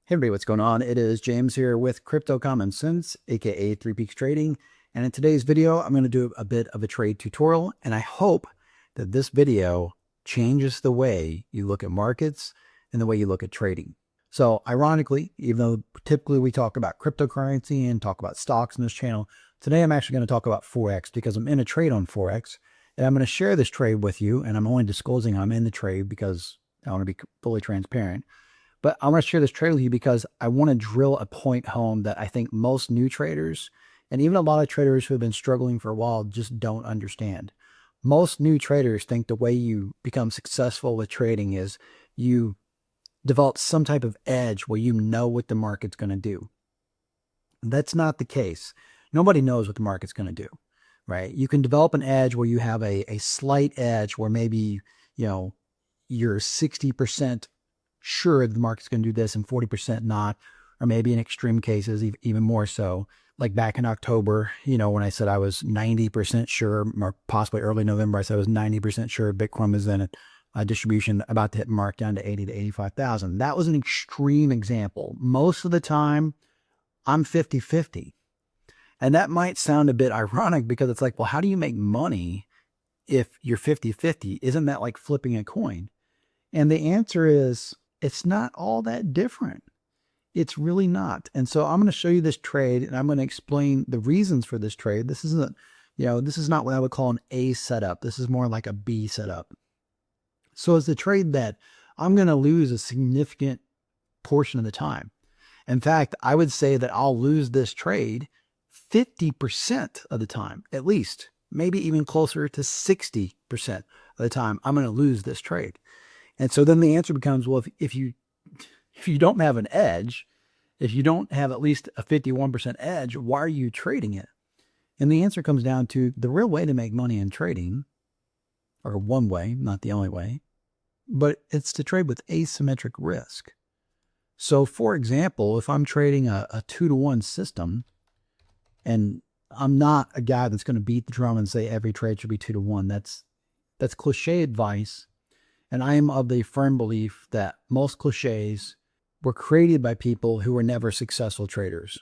Hey everybody, what's going on? It is James here with Crypto Common Sense, aka Three Peaks Trading. And in today's video, I'm going to do a bit of a trade tutorial. And I hope that this video changes the way you look at markets and the way you look at trading. So ironically, even though typically we talk about cryptocurrency and talk about stocks in this channel, today I'm actually going to talk about forex because I'm in a trade on forex. And I'm going to share this trade with you. And I'm only disclosing I'm in the trade because I want to be fully transparent. But I want to share this trade with you because I want to drill a point home that I think most new traders and even a lot of traders who have been struggling for a while just don't understand. Most new traders think the way you become successful with trading is you develop some type of edge where you know what the market's going to do. That's not the case. Nobody knows what the market's going to do, right? You can develop an edge where you have a slight edge where maybe, you're 60% sure the market's going to do this and 40% not, or maybe in extreme cases, even more so. Like back in October, when I said I was 90% sure, or possibly early November, I said I was 90% sure Bitcoin was in a distribution about to hit mark down to 80 to 85,000. That was an extreme example. Most of the time, I'm 50-50. And that might sound a bit ironic because it's like, well, how do you make money if you're 50-50? Isn't that like flipping a coin? And the answer is, it's not all that different. It's really not. And so I'm going to show you this trade and I'm going to explain the reasons for this trade. This isn't, this is not what I would call an A setup. This is more like a B setup. So it's a trade that I'm going to lose a significant portion of the time. In fact, I would say that I'll lose this trade 50% of the time, at least, maybe even closer to 60% of the time. I'm going to lose this trade. And so then the answer becomes, well, if you don't have an edge, if you don't have at least a 51% edge, why are you trading it? And the answer comes down to the real way to make money in trading, or one way, not the only way, but it's to trade with asymmetric risk. So for example, if I'm trading a 2-to-1 system, and I'm not a guy that's going to beat the drum and say every trade should be 2-to-1. That's cliche advice. And I am of the firm belief that most cliches were created by people who were never successful traders.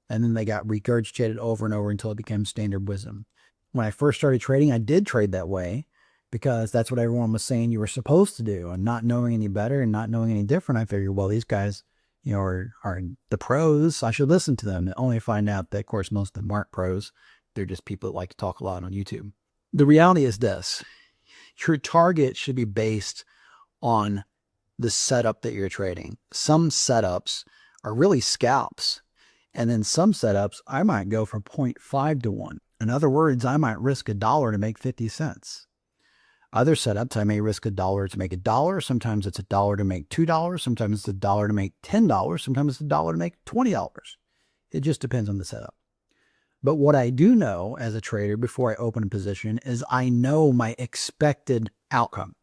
And then they got regurgitated over and over until it became standard wisdom. When I first started trading, I did trade that way because that's what everyone was saying you were supposed to do. And not knowing any better and not knowing any different, I figured, well, these guys, are the pros. I should listen to them. And only find out that, of course, most of them aren't pros. They're just people that like to talk a lot on YouTube. The reality is this. Your target should be based on the setup that you're trading. Some setups are really scalps. And then some setups, I might go from 0.5 to 1. In other words, I might risk $1 to make 50 cents. Other setups, I may risk $1 to make $1. Sometimes it's $1 to make $2. Sometimes it's $1 to make $10. Sometimes it's $1 to make $20. It just depends on the setup. But what I do know as a trader before I open a position is I know my expected outcome.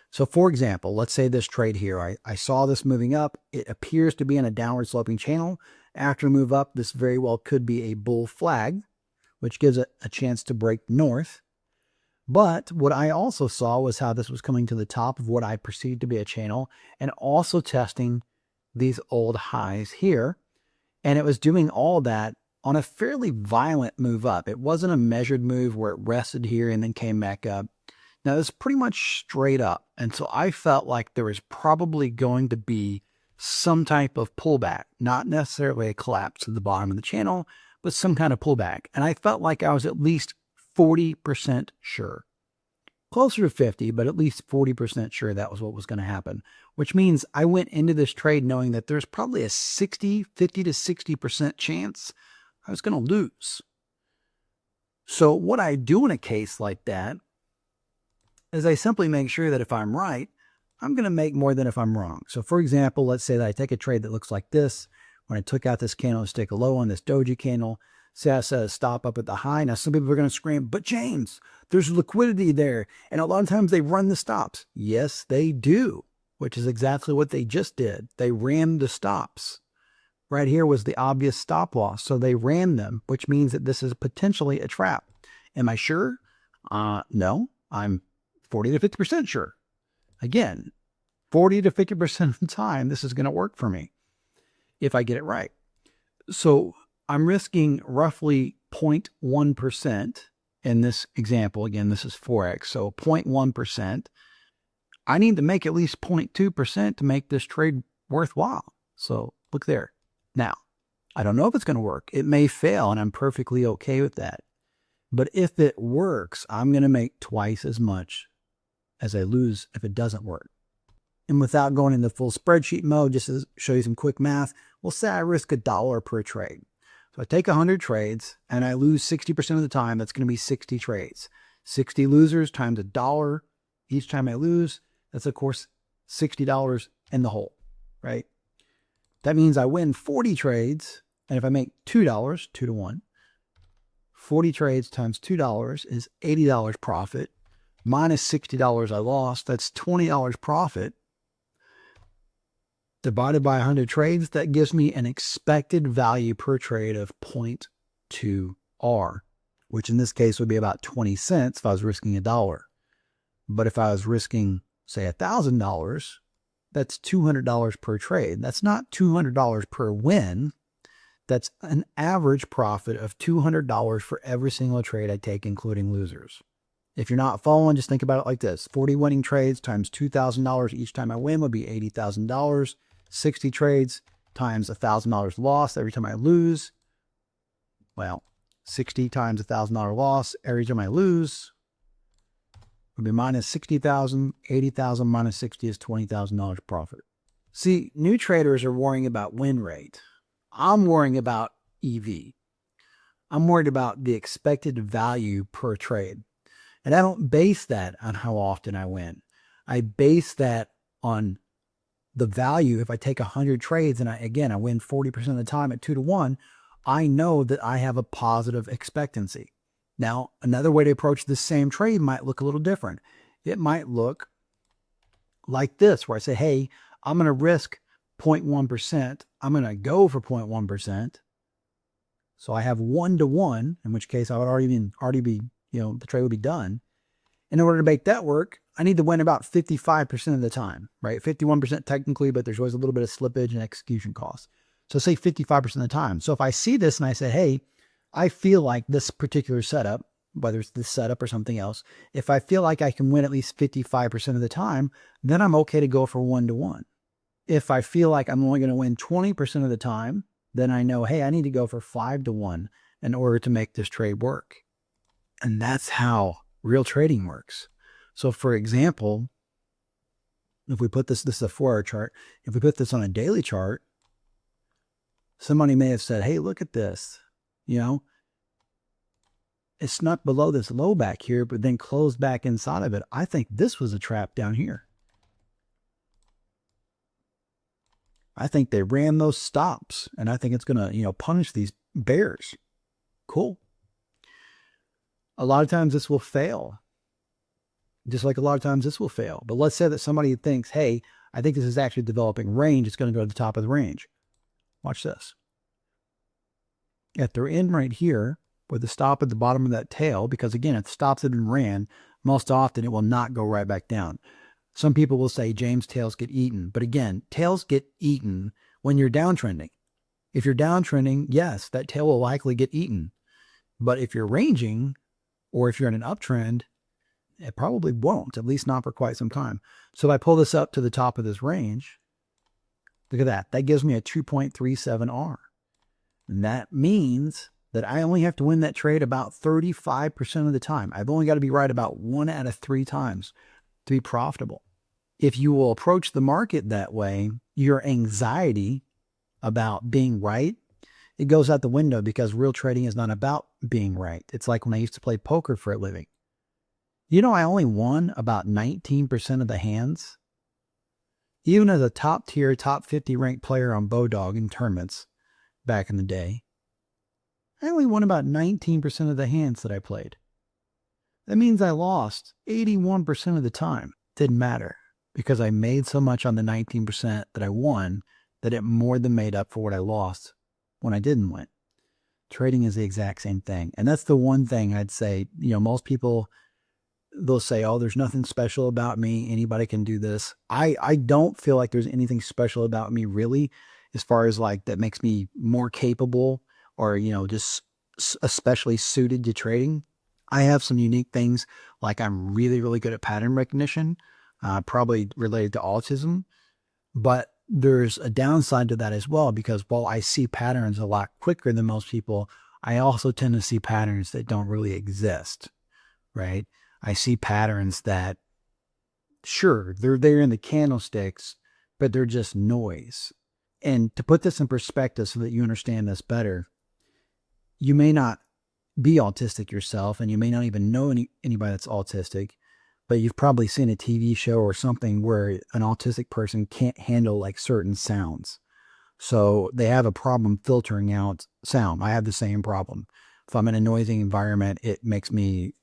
So for example, let's say this trade here, I saw this moving up. It appears to be in a downward sloping channel. After a move up, this very well could be a bull flag, which gives it a chance to break north. But what I also saw was how this was coming to the top of what I perceived to be a channel and also testing these old highs here. And it was doing all that on a fairly violent move up. It wasn't a measured move where it rested here and then came back up. Now, it's pretty much straight up. And so I felt like there was probably going to be some type of pullback, not necessarily a collapse to the bottom of the channel, but some kind of pullback. And I felt like I was at least 40% sure. Closer to 50, but at least 40% sure that was what was going to happen, which means I went into this trade knowing that there's probably a 50 to 60% chance I was going to lose. So what I do in a case like that is I simply make sure that if I'm right, I'm going to make more than if I'm wrong. So for example, let's say that I take a trade that looks like this. When I took out this candlestick low on this doji candle, say I set a stop up at the high. Now some people are going to scream, but James, there's liquidity there. And a lot of times they run the stops. Yes, they do, which is exactly what they just did. They ran the stops. Right here was the obvious stop loss. So they ran them, which means that this is potentially a trap. Am I sure? No, I'm 40 to 50% sure. Again, 40 to 50% of the time, this is going to work for me. if I get it right. So I'm risking roughly 0.1% in this example. Again, this is forex. So 0.1%. I need to make at least 0.2% to make this trade worthwhile. So look there. Now, I don't know if it's going to work. It may fail, and I'm perfectly okay with that. But if it works, I'm going to make twice as much as I lose if it doesn't work. And without going into full spreadsheet mode, just to show you some quick math, we'll say I risk $1 per trade. So I take 100 trades and I lose 60% of the time. That's going to be 60 trades. 60 losers times $1 each time I lose. That's, of course, $60 in the hole, right? That means I win 40 trades. And if I make $2, 2 to 1, 40 trades times $2 is $80 profit. Minus $60 I lost, that's $20 profit. Divided by 100 trades, that gives me an expected value per trade of 0.2R, which in this case would be about 20 cents if I was risking $1. But if I was risking, say, $1,000, that's $200 per trade. That's not $200 per win. That's an average profit of $200 for every single trade I take, including losers. If you're not following, just think about it like this. 40 winning trades times $2,000 each time I win would be $80,000. 60 trades times $1,000 loss every time I lose. Well, 60 times $1,000 loss every time I lose would be minus 60,000. 80,000 minus 60 is $20,000 profit. See, new traders are worrying about win rate. I'm worrying about EV. I'm worried about the expected value per trade. And I don't base that on how often I win. I base that on the value. If I take 100 trades and I win 40% of the time at 2 to 1, I know that I have a positive expectancy. Now, another way to approach this same trade might look a little different. It might look like this, where I say, hey, I'm going to risk 0.1%. I'm going to go for 0.1%. So I have 1 to 1, in which case I would already be, the trade would be done. In order to make that work, I need to win about 55% of the time, right? 51% technically, but there's always a little bit of slippage and execution costs. So say 55% of the time. So if I see this and I say, hey, I feel like this particular setup, whether it's this setup or something else, if I feel like I can win at least 55% of the time, then I'm okay to go for 1 to 1. If I feel like I'm only going to win 20% of the time, then I know, hey, I need to go for 5 to 1 in order to make this trade work. And that's how real trading works. So for example, if we put this is a 4-hour chart. If we put this on a daily chart, somebody may have said, hey, look at this. It snuck below this low back here, but then closed back inside of it. I think this was a trap down here. I think they ran those stops, and I think it's going to, punish these bears. Cool. A lot of times this will fail. Just like a lot of times this will fail. But let's say that somebody thinks, hey, I think this is actually developing range. It's going to go to the top of the range. Watch this. If they're in right here, with the stop at the bottom of that tail, because again, if it stops it and ran, most often it will not go right back down. Some people will say, James, tails get eaten. But again, tails get eaten when you're downtrending. If you're downtrending, yes, that tail will likely get eaten. But if you're ranging, or if you're in an uptrend, it probably won't, at least not for quite some time. So if I pull this up to the top of this range, look at that. That gives me a 2.37R. And that means that I only have to win that trade about 35% of the time. I've only got to be right about 1 out of 3 times to be profitable. If you will approach the market that way, your anxiety about being right, it goes out the window, because real trading is not about being right. It's like when I used to play poker for a living. I only won about 19% of the hands. Even as a top tier, top 50 ranked player on Bodog in tournaments back in the day, I only won about 19% of the hands that I played. That means I lost 81% of the time. Didn't matter, because I made so much on the 19% that I won that it more than made up for what I lost when I didn't win. Trading is the exact same thing. And that's the one thing I'd say, most people, they'll say, oh, there's nothing special about me. Anybody can do this. I don't feel like there's anything special about me, really. as far as like that makes me more capable or, just especially suited to trading. I have some unique things, like I'm really, really good at pattern recognition, probably related to autism. But there's a downside to that as well, because while I see patterns a lot quicker than most people, I also tend to see patterns that don't really exist, right? I see patterns that, sure, they're there in the candlesticks, but they're just noise. And to put this in perspective so that you understand this better, you may not be autistic yourself, and you may not even know anybody that's autistic, but you've probably seen a TV show or something where an autistic person can't handle like certain sounds. So they have a problem filtering out sound. I have the same problem. If I'm in a noisy environment, it makes me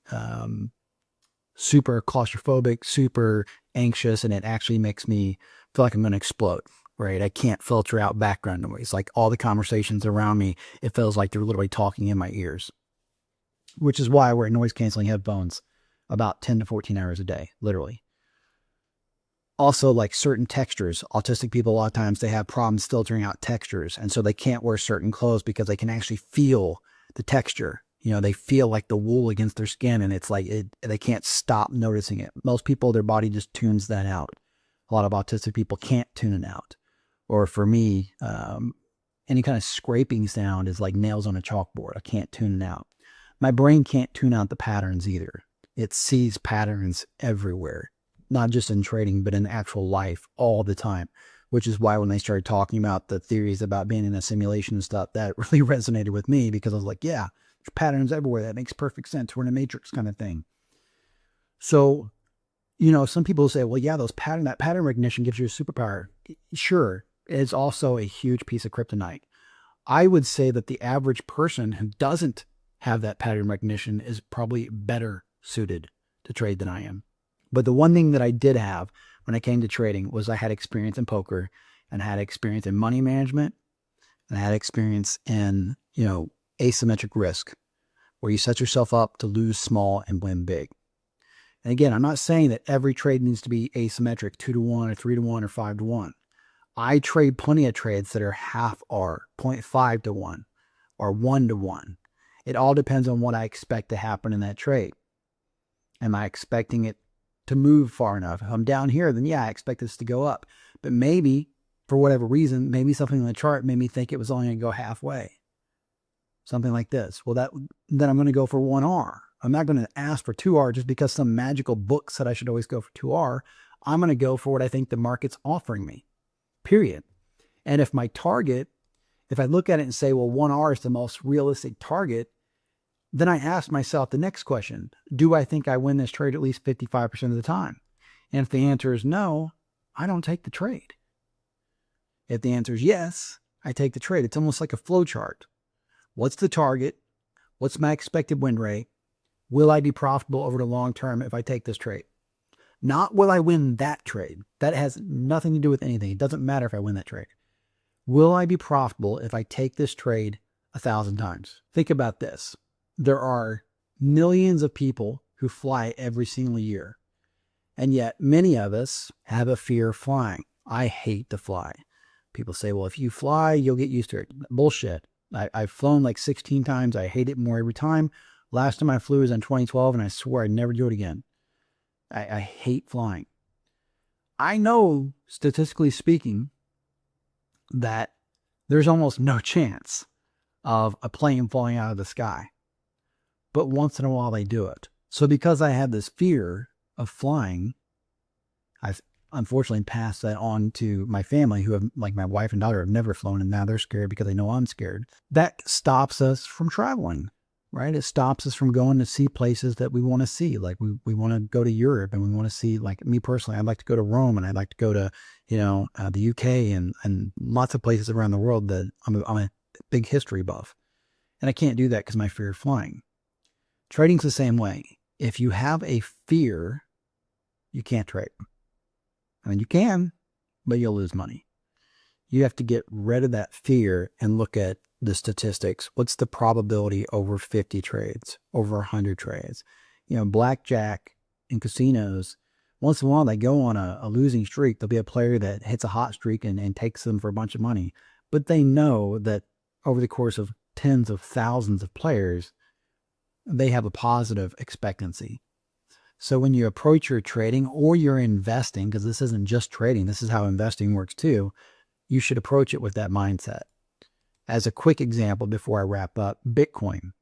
super claustrophobic, super anxious, and it actually makes me feel like I'm going to explode, right? I can't filter out background noise. Like all the conversations around me, it feels like they're literally talking in my ears, which is why I wear noise canceling headphones about 10 to 14 hours a day, literally. Also, like certain textures, autistic people, a lot of times they have problems filtering out textures. And so they can't wear certain clothes because they can actually feel the texture. They feel like the wool against their skin, and it's like they can't stop noticing it. Most people, their body just tunes that out. A lot of autistic people can't tune it out. Or for me, any kind of scraping sound is like nails on a chalkboard. I can't tune it out. My brain can't tune out the patterns either. It sees patterns everywhere, not just in trading, but in actual life all the time, which is why when they started talking about the theories about being in a simulation and stuff, that really resonated with me, because I was like, yeah, there's patterns everywhere. That makes perfect sense. We're in a matrix kind of thing. So, some people say, well, yeah, that pattern recognition gives you a superpower. Sure. It's also a huge piece of kryptonite. I would say that the average person who doesn't have that pattern recognition is probably better suited to trade than I am. But the one thing that I did have when I came to trading was I had experience in poker, and had experience in money management, and I had experience in, asymmetric risk, where you set yourself up to lose small and win big. And again, I'm not saying that every trade needs to be asymmetric, 2-to-1 or 3-to-1 or 5-to-1. I trade plenty of trades that are half R, 0.5-to-1 or 1-to-1. It all depends on what I expect to happen in that trade. Am I expecting it to move far enough? If I'm down here, then yeah, I expect this to go up. But maybe, for whatever reason, maybe something in the chart made me think it was only going to go halfway. Something like this. Well, then I'm going to go for 1R. I'm not going to ask for 2R just because some magical book said I should always go for 2R. I'm going to go for what I think the market's offering me, period. And if my target, if I look at it and say, well, 1R is the most realistic target, then I ask myself the next question: do I think I win this trade at least 55% of the time? And if the answer is no, I don't take the trade. If the answer is yes, I take the trade. It's almost like a flow chart. What's the target? What's my expected win rate? Will I be profitable over the long term if I take this trade? Not will I win that trade. That has nothing to do with anything. It doesn't matter if I win that trade. Will I be profitable if I take this trade 1,000 times? Think about this. There are millions of people who fly every single year, and yet many of us have a fear of flying. I hate to fly. People say, well, if you fly, you'll get used to it. Bullshit. I've flown like 16 times. I hate it more every time. Last time I flew was in 2012, and I swear I'd never do it again. I hate flying. I know, statistically speaking, that there's almost no chance of a plane falling out of the sky. But once in a while they do it. So because I have this fear of flying, I've unfortunately passed that on to my family, who have, like my wife and daughter, have never flown, and now they're scared because they know I'm scared. That stops us from traveling, right? It stops us from going to see places that we want to see. Like we want to go to Europe, and we want to see, like me personally, I'd like to go to Rome, and I'd like to go to, the UK and lots of places around the world that I'm a big history buff. And I can't do that because of my fear of flying. Trading's the same way. If you have a fear, you can't trade. I mean, you can, but you'll lose money. You have to get rid of that fear and look at the statistics. What's the probability over 50 trades, over 100 trades? Blackjack in casinos, once in a while they go on a losing streak. There'll be a player that hits a hot streak and takes them for a bunch of money. but they know that over the course of tens of thousands of players, they have a positive expectancy. So when you approach your trading or you're investing, because this isn't just trading, this is how investing works too, you should approach it with that mindset. As a quick example, before I wrap up, Bitcoin.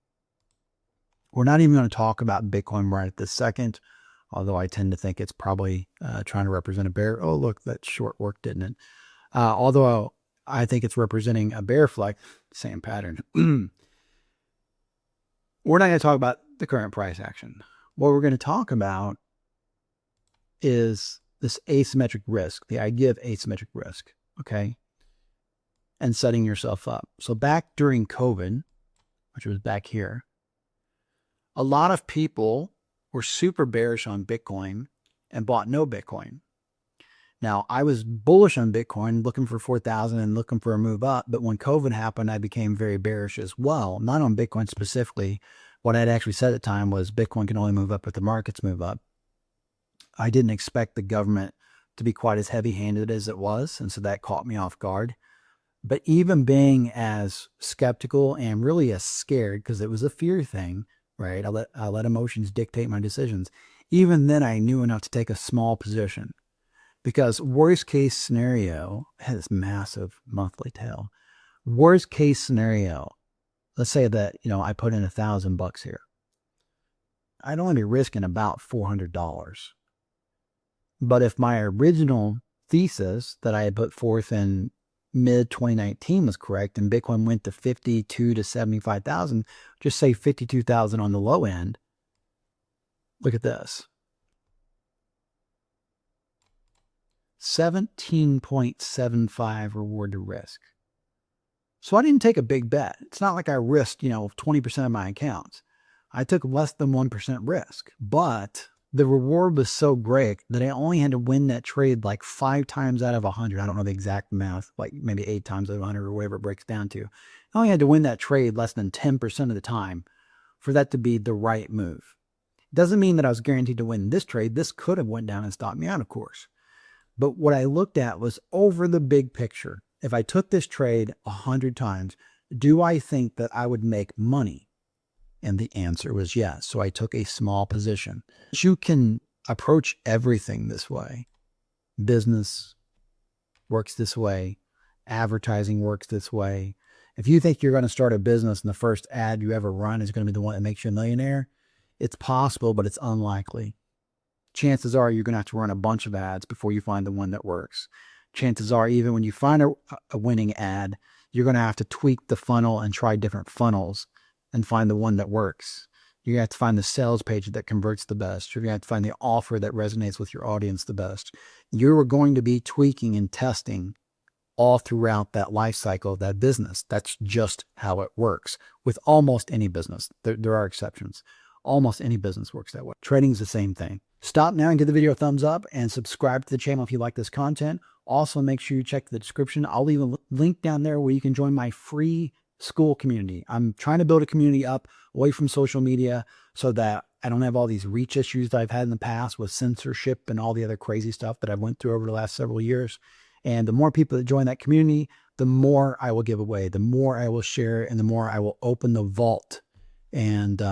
We're not even going to talk about Bitcoin right at this second, although I tend to think it's probably trying to represent a bear. Oh, look, that short work, didn't it? Although I think it's representing a bear flag, same pattern. We're not going to talk about the current price action. What we're going to talk about is this asymmetric risk, the idea of asymmetric risk, okay? And setting yourself up. So back during COVID, which was back here, a lot of people were super bearish on Bitcoin and bought no Bitcoin. Now, I was bullish on Bitcoin, looking for 4,000 and looking for a move up. But when COVID happened, I became very bearish as well. Not on Bitcoin specifically. What I'd actually said at the time was Bitcoin can only move up if the markets move up. I didn't expect the government to be quite as heavy-handed as it was. And so that caught me off guard. But even being as skeptical and really as scared, because it was a fear thing, right? I let emotions dictate my decisions. Even then, I knew enough to take a small position. Because worst case scenario has massive monthly tail. Worst case scenario, let's say that, I put in $1,000 here. I'd only be risking about $400. But if my original thesis that I had put forth in mid 2019 was correct and Bitcoin went to 52 to 75,000, just say 52,000 on the low end. Look at this. 17.75 reward to risk. So I didn't take a big bet. It's not like I risked, 20% of my accounts. I took less than 1% risk, but the reward was so great that I only had to win that trade like 5 times out of 100. I don't know the exact math, like maybe 8 times out of 100 or whatever it breaks down to. I only had to win that trade less than 10% of the time for that to be the right move. It doesn't mean that I was guaranteed to win this trade. This could have went down and stopped me out, of course. But what I looked at was over the big picture. If I took this trade 100 times, do I think that I would make money? And the answer was yes. So I took a small position. You can approach everything this way. Business works this way. Advertising works this way. If you think you're going to start a business and the first ad you ever run is going to be the one that makes you a millionaire, it's possible, but it's unlikely. Chances are you're going to have to run a bunch of ads before you find the one that works. Chances are even when you find a winning ad, you're going to have to tweak the funnel and try different funnels and find the one that works. You're going to have to find the sales page that converts the best. You're going to have to find the offer that resonates with your audience the best. You're going to be tweaking and testing all throughout that life cycle of that business. That's just how it works with almost any business. There are exceptions. Almost any business works that way. Trading is the same thing. Stop now and give the video a thumbs up and subscribe to the channel if you like this content. Also, make sure you check the description. I'll leave a link down there where you can join my free school community. I'm trying to build a community up away from social media so that I don't have all these reach issues that I've had in the past with censorship and all the other crazy stuff that I've went through over the last several years. And the more people that join that community, the more I will give away, the more I will share, and the more I will open the vault and,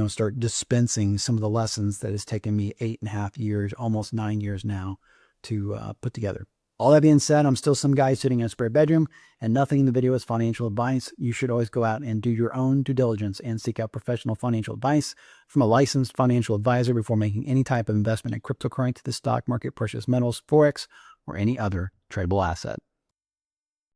start dispensing some of the lessons that has taken me 8.5 years, almost 9 years now to put together. All that being said, I'm still some guy sitting in a spare bedroom, and nothing in the video is financial advice. You should always go out and do your own due diligence and seek out professional financial advice from a licensed financial advisor before making any type of investment in cryptocurrency, the stock market, precious metals, forex, or any other tradable asset.